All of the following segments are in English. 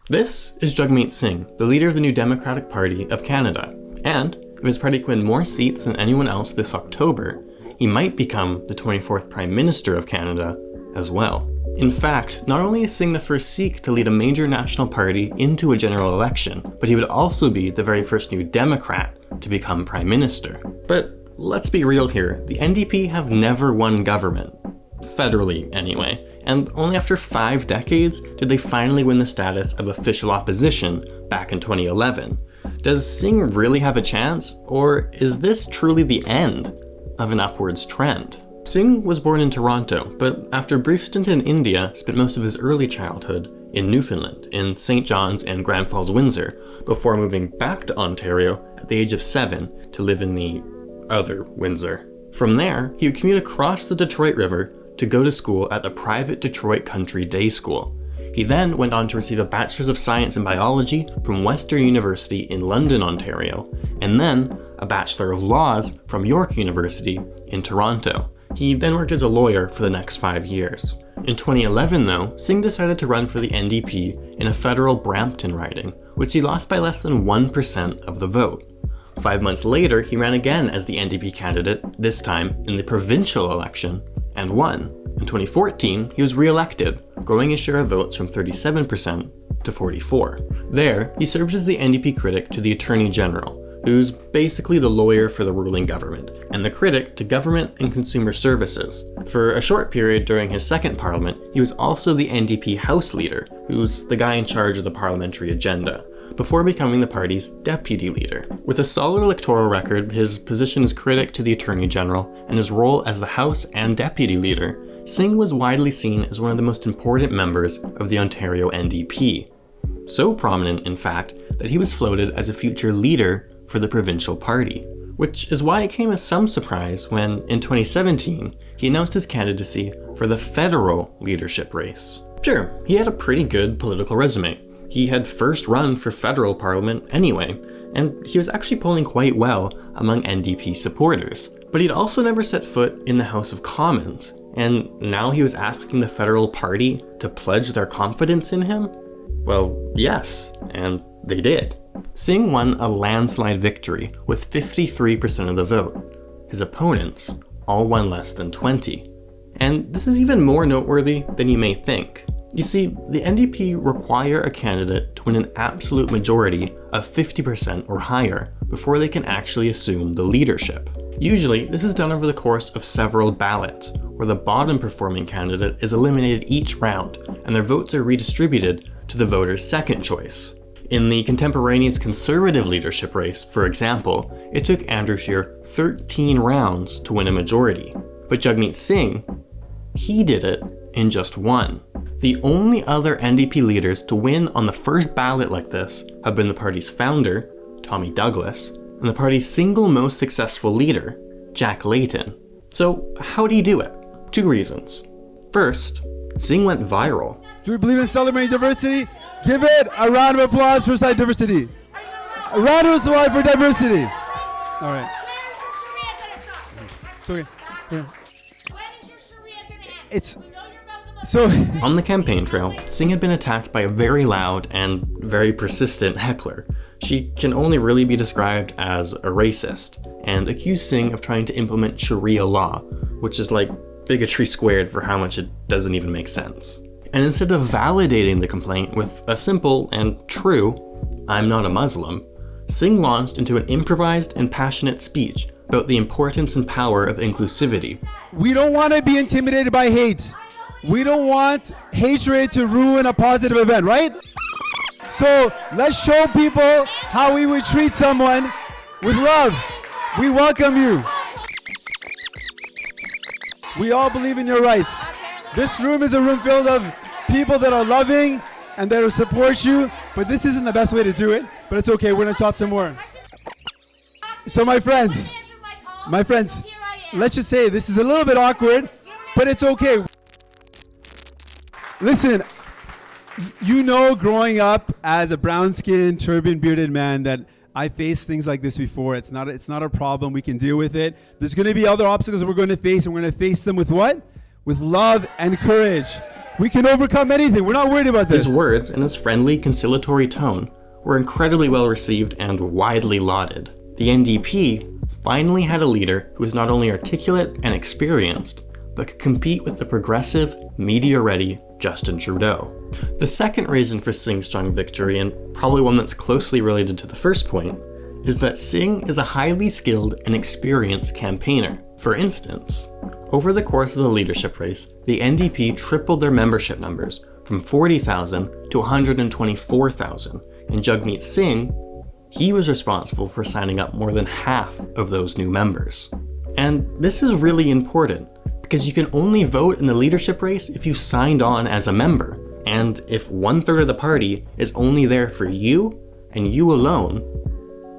This is Jagmeet Singh, the leader of the New Democratic Party of Canada, and if his party can win more seats than anyone else this October, he might become the 24th Prime Minister of Canada as well. In fact, not only is Singh the first Sikh to lead a major national party into a general election, but he would also be the very first New Democrat to become Prime Minister. But let's be real here, the NDP have never won government. Federally, anyway, and only after 5 decades did they finally win the status of official opposition back in 2011. Does Singh really have a chance, or is this truly the end of an upwards trend? Singh was born in Toronto, but after a brief stint in India, spent most of his early childhood in Newfoundland, in St. John's and Grand Falls, Windsor, before moving back to Ontario at the age of 7 to live in the other Windsor. From there, he would commute across the Detroit River to go to school at the private Detroit Country Day School. He then went on to receive a Bachelor's of Science in Biology from Western University in London, Ontario, and then a Bachelor of Laws from York University in Toronto. He then worked as a lawyer for the next 5 years. In 2011 though, Singh decided to run for the NDP in a federal Brampton riding, which he lost by less than 1% of the vote. 5 months later, he ran again as the NDP candidate, this time in the provincial election, and won. In 2014, he was re-elected, growing his share of votes from 37% to 44%. There, he served as the NDP critic to the Attorney General, who's basically the lawyer for the ruling government, and the critic to Government and Consumer Services. For a short period during his second parliament, he was also the NDP House Leader, who's the guy in charge of the parliamentary agenda, before becoming the party's deputy leader. With a solid electoral record, his position as critic to the Attorney General, and his role as the House and deputy leader, Singh was widely seen as one of the most important members of the Ontario NDP. So prominent, in fact, that he was floated as a future leader for the provincial party, which is why it came as some surprise when, in 2017, he announced his candidacy for the federal leadership race. Sure, he had a pretty good political resume. He had first run for federal parliament anyway, and he was actually polling quite well among NDP supporters. But he'd also never set foot in the House of Commons, and now he was asking the federal party to pledge their confidence in him? Well, yes, and they did. Singh won a landslide victory with 53% of the vote. His opponents all won less than 20%. And this is even more noteworthy than you may think. You see, the NDP require a candidate to win an absolute majority of 50% or higher before they can actually assume the leadership. Usually, this is done over the course of several ballots, where the bottom performing candidate is eliminated each round, and their votes are redistributed to the voter's second choice. In the contemporaneous Conservative leadership race, for example, it took Andrew Scheer 13 rounds to win a majority. But Jagmeet Singh, he did it in just 1. The only other NDP leaders to win on the first ballot like this have been the party's founder, Tommy Douglas, and the party's single most successful leader, Jack Layton. So how did he do it? 2 reasons. First, Singh went viral. Do we believe in celebrating diversity? Give it a round of applause for side diversity. A round of applause for diversity. All right. It's okay. Yeah. It's so. On the campaign trail, Singh had been attacked by a very loud and very persistent heckler. She can only really be described as a racist, and accused Singh of trying to implement Sharia law, which is like bigotry squared for how much it doesn't even make sense. And instead of validating the complaint with a simple and true, "I'm not a Muslim," Singh launched into an improvised and passionate speech about the importance and power of inclusivity. We don't want to be intimidated by hate. We don't want hatred to ruin a positive event, right? So let's show people how we would treat someone with love. We welcome you. We all believe in your rights. This room is a room filled of people that are loving and that will support you, but this isn't the best way to do it, but it's okay, we're gonna talk some more. So my friends, let's just say this is a little bit awkward, but it's okay. Listen, you know, growing up as a brown-skinned, turban-bearded man that I faced things like this before. It's not a problem. We can deal with it. There's going to be other obstacles we're going to face, and we're going to face them with what? With love and courage. We can overcome anything. We're not worried about this. His words and his friendly, conciliatory tone were incredibly well received and widely lauded. The NDP finally had a leader who was not only articulate and experienced, but could compete with the progressive, media-ready Justin Trudeau. The second reason for Singh's strong victory, and probably one that's closely related to the first point, is that Singh is a highly skilled and experienced campaigner. For instance, over the course of the leadership race, the NDP tripled their membership numbers from 40,000 to 124,000, and Jagmeet Singh, he was responsible for signing up more than half of those new members. And this is really important, because you can only vote in the leadership race if you signed on as a member, and if 1/3 of the party is only there for you, and you alone,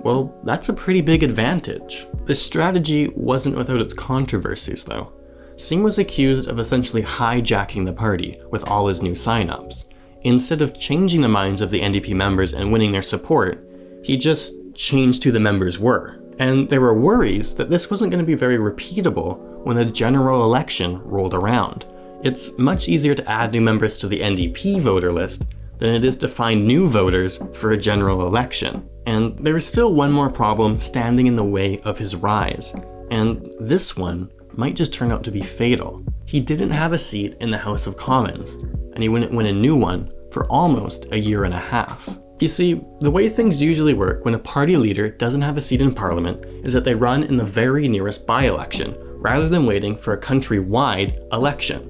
well, that's a pretty big advantage. This strategy wasn't without its controversies, though. Singh was accused of essentially hijacking the party with all his new sign-ups. Instead of changing the minds of the NDP members and winning their support, he just changed who the members were. And there were worries that this wasn't going to be very repeatable when the general election rolled around. It's much easier to add new members to the NDP voter list than it is to find new voters for a general election. And there is still one more problem standing in the way of his rise, and this one might just turn out to be fatal. He didn't have a seat in the House of Commons, and he wouldn't win a new one for almost a year and a half. You see, the way things usually work when a party leader doesn't have a seat in Parliament is that they run in the very nearest by-election, rather than waiting for a country-wide election.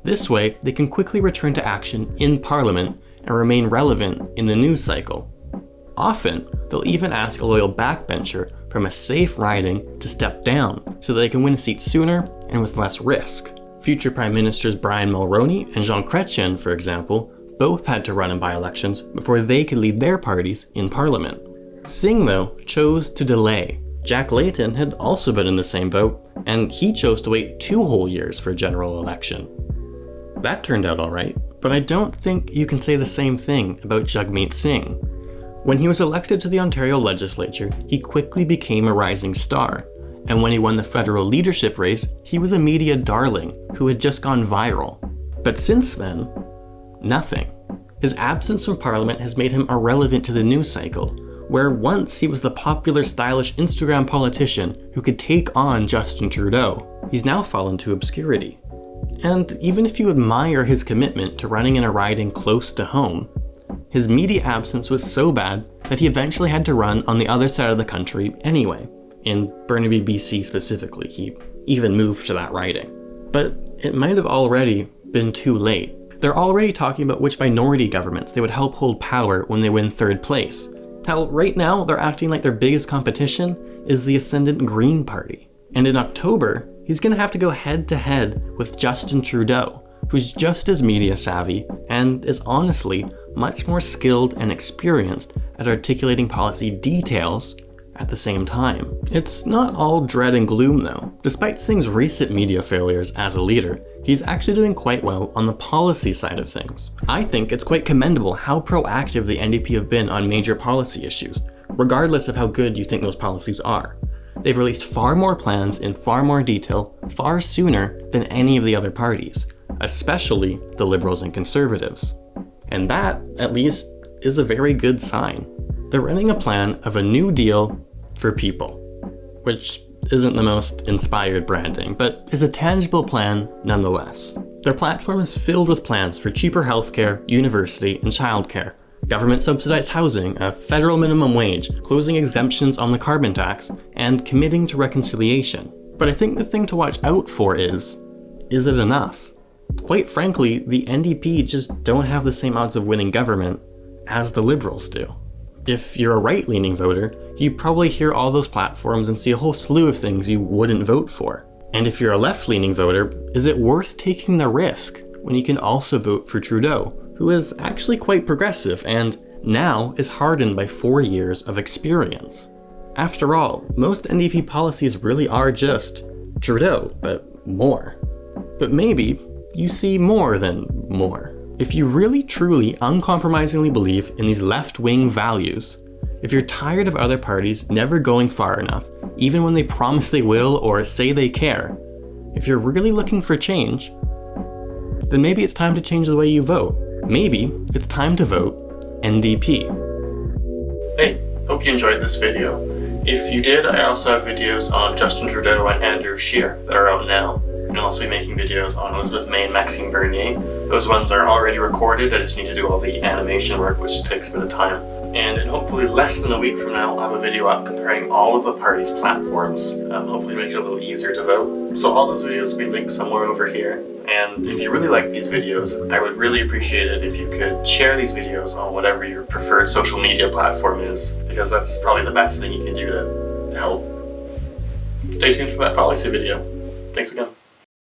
This way, they can quickly return to action in Parliament and remain relevant in the news cycle. Often, they'll even ask a loyal backbencher from a safe riding to step down so that they can win a seat sooner and with less risk. Future Prime Ministers Brian Mulroney and Jean Chrétien, for example, both had to run in by-elections before they could lead their parties in Parliament. Singh, though, chose to delay. Jack Layton had also been in the same boat, and he chose to wait 2 whole years for a general election. That turned out alright, but I don't think you can say the same thing about Jagmeet Singh. When he was elected to the Ontario legislature, he quickly became a rising star, and when he won the federal leadership race, he was a media darling who had just gone viral. But since then, nothing. His absence from Parliament has made him irrelevant to the news cycle, where once he was the popular, stylish Instagram politician who could take on Justin Trudeau, he's now fallen to obscurity. And even if you admire his commitment to running in a riding close to home, his media absence was so bad that he eventually had to run on the other side of the country anyway, in Burnaby, BC specifically. He even moved to that riding. But it might have already been too late. They're already talking about which minority governments they would help hold power when they win 3rd place. Hell, right now they're acting like their biggest competition is the ascendant Green Party. And in October, he's gonna have to go head to head with Justin Trudeau, who's just as media savvy and is honestly much more skilled and experienced at articulating policy details at the same time. It's not all dread and gloom though. Despite Singh's recent media failures as a leader, he's actually doing quite well on the policy side of things. I think it's quite commendable how proactive the NDP have been on major policy issues, regardless of how good you think those policies are. They've released far more plans in far more detail, far sooner than any of the other parties, especially the Liberals and Conservatives. And that, at least, is a very good sign. They're running a plan of a new deal for people, which isn't the most inspired branding, but is a tangible plan nonetheless. Their platform is filled with plans for cheaper healthcare, university, and childcare, government subsidized housing, a federal minimum wage, closing exemptions on the carbon tax, and committing to reconciliation. But I think the thing to watch out for is it enough? Quite frankly, the NDP just don't have the same odds of winning government as the Liberals do. If you're a right-leaning voter, you probably hear all those platforms and see a whole slew of things you wouldn't vote for. And if you're a left-leaning voter, is it worth taking the risk when you can also vote for Trudeau, who is actually quite progressive and now is hardened by 4 years of experience? After all, most NDP policies really are just Trudeau, but more. But maybe you see more than more. If you really truly uncompromisingly believe in these left-wing values, if you're tired of other parties never going far enough, even when they promise they will or say they care, if you're really looking for change, then maybe it's time to change the way you vote. Maybe it's time to vote NDP. Hey, hope you enjoyed this video. If you did, I also have videos on Justin Trudeau and Andrew Scheer that are out now. And I'll also be making videos on Elizabeth May and Maxime Bernier. Those ones are already recorded, I just need to do all the animation work, which takes a bit of time. And in hopefully less than a week from now, I'll have a video up comparing all of the parties' platforms, hopefully make it a little easier to vote. So all those videos will be linked somewhere over here. And if you really like these videos, I would really appreciate it if you could share these videos on whatever your preferred social media platform is, because that's probably the best thing you can do to help. Stay tuned for that policy video. Thanks again.